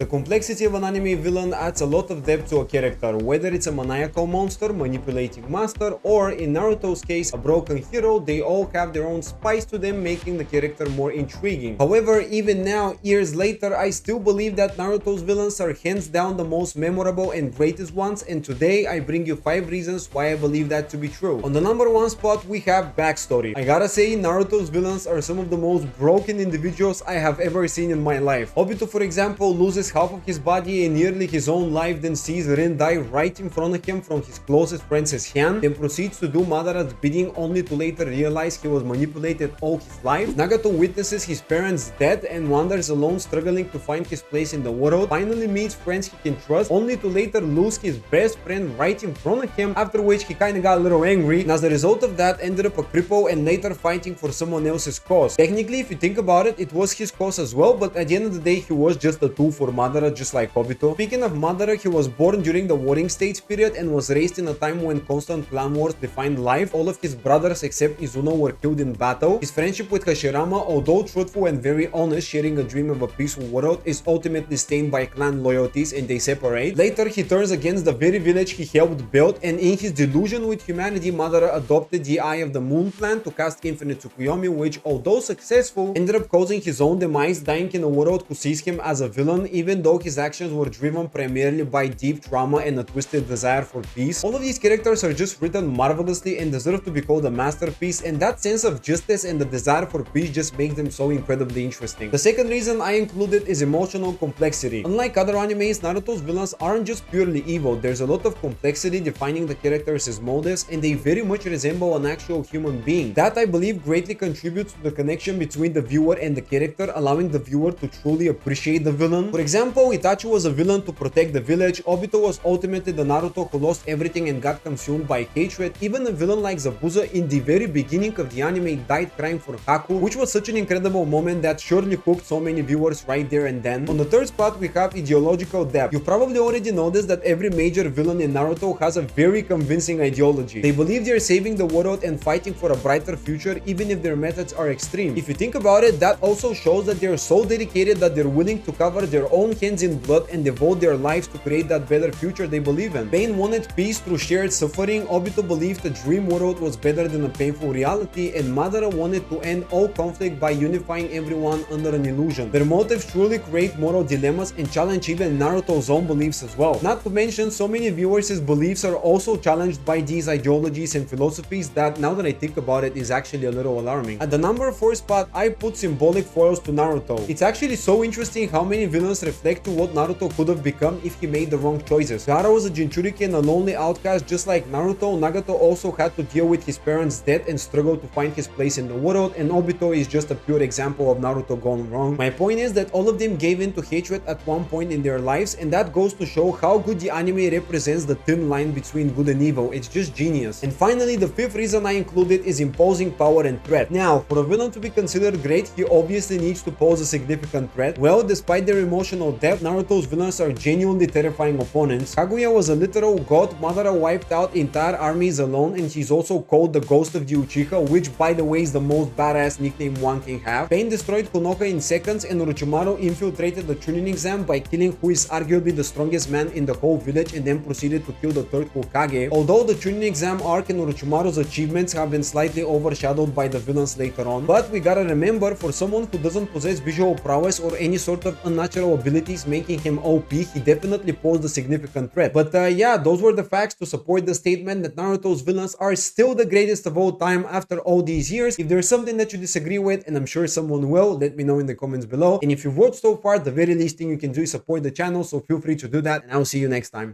The complexity of an anime villain adds a lot of depth to a character, whether it's a maniacal monster, manipulating master, or in Naruto's case, a broken hero. They all have their own spice to them, making the character more intriguing. However, even now, years later, I still believe that Naruto's villains are hands down the most memorable and greatest ones, and today I bring you 5 reasons why I believe that to be true. On the number 1 spot, we have backstory. I gotta say, Naruto's villains are some of the most broken individuals I have ever seen in my life. Obito, for example, loses half of his body and nearly his own life, then sees Rin die right in front of him from his closest friend's hand, then proceeds to do Madara's bidding only to later realize he was manipulated all his life. Nagato witnesses his parents' death and wanders alone, struggling to find his place in the world. Finally meets friends he can trust, only to later lose his best friend right in front of him, after which he kinda got a little angry, and as a result of that ended up a cripple and later fighting for someone else's cause. Technically, if you think about it, it was his cause as well, but at the end of the day, he was just a tool for Madara, just like Obito. Speaking of Madara, he was born during the Warring States period and was raised in a time when constant clan wars defined life. All of his brothers except Izuno were killed in battle. His friendship with Hashirama, although truthful and very honest, sharing a dream of a peaceful world, is ultimately stained by clan loyalties and they separate. Later, he turns against the very village he helped build, and in his delusion with humanity, Madara adopted the Eye of the Moon plan to cast Infinite Tsukuyomi, which, although successful, ended up causing his own demise, dying in a world who sees him as a villain, even though his actions were driven primarily by deep trauma and a twisted desire for peace. All of these characters are just written marvelously and deserve to be called a masterpiece, and that sense of justice and the desire for peace just makes them so incredibly interesting. The second reason I included is emotional complexity. Unlike other animes, Naruto's villains aren't just purely evil. There's a lot of complexity defining the characters as motives, and they very much resemble an actual human being. That, I believe, greatly contributes to the connection between the viewer and the character, allowing the viewer to truly appreciate the villain. For example, Itachi was a villain to protect the village. Obito was ultimately the Naruto who lost everything and got consumed by hatred. Even a villain like Zabuza in the very beginning of the anime died crying for Haku, which was such an incredible moment that surely hooked so many viewers right there and then. On the third spot, we have ideological depth. You probably already noticed that every major villain in Naruto has a very convincing ideology. They believe they're saving the world and fighting for a brighter future, even if their methods are extreme. If you think about it, that also shows that they're so dedicated that they're willing to cover their own hands in blood and devote their lives to create that better future they believe in. Pain wanted peace through shared suffering. Obito believed the dream world was better than a painful reality, and Madara wanted to end all conflict by unifying everyone under an illusion. Their motives truly create moral dilemmas and challenge even Naruto's own beliefs as well. Not to mention, so many viewers' beliefs are also challenged by these ideologies and philosophies that, now that I think about it, is actually a little alarming. At the number 4 spot, I put symbolic foils to Naruto. It's actually so interesting how many villains reflect to what Naruto could have become if he made the wrong choices. Gaara was a Jinchuriki and a lonely outcast just like Naruto. Nagato also had to deal with his parents' death and struggle to find his place in the world, and Obito is just a pure example of Naruto gone wrong. My point is that all of them gave in to hatred at one point in their lives, and that goes to show how good the anime represents the thin line between good and evil. It's just genius. And finally, the fifth reason I included is imposing power and threat. Now, for a villain to be considered great, he obviously needs to pose a significant threat. Well, despite their emotional depth, Naruto's villains are genuinely terrifying opponents. Kaguya was a literal god. Madara wiped out entire armies alone, and he's also called the Ghost of the Uchiha, which by the way is the most badass nickname one can have. Pain destroyed Konoha in seconds, and Orochimaru infiltrated the Chunin exam by killing who is arguably the strongest man in the whole village, and then proceeded to kill the third Hokage. Although the Chunin exam arc and Orochimaru's achievements have been slightly overshadowed by the villains later on, but we gotta remember, for someone who doesn't possess visual prowess or any sort of unnatural abilities making him OP, he definitely posed a significant threat. But yeah, those were the facts to support the statement that Naruto's villains are still the greatest of all time after all these years. If there's something that you disagree with, and I'm sure someone will, let me know in the comments below. And if you've watched so far, the very least thing you can do is support the channel, so feel free to do that, and I'll see you next time.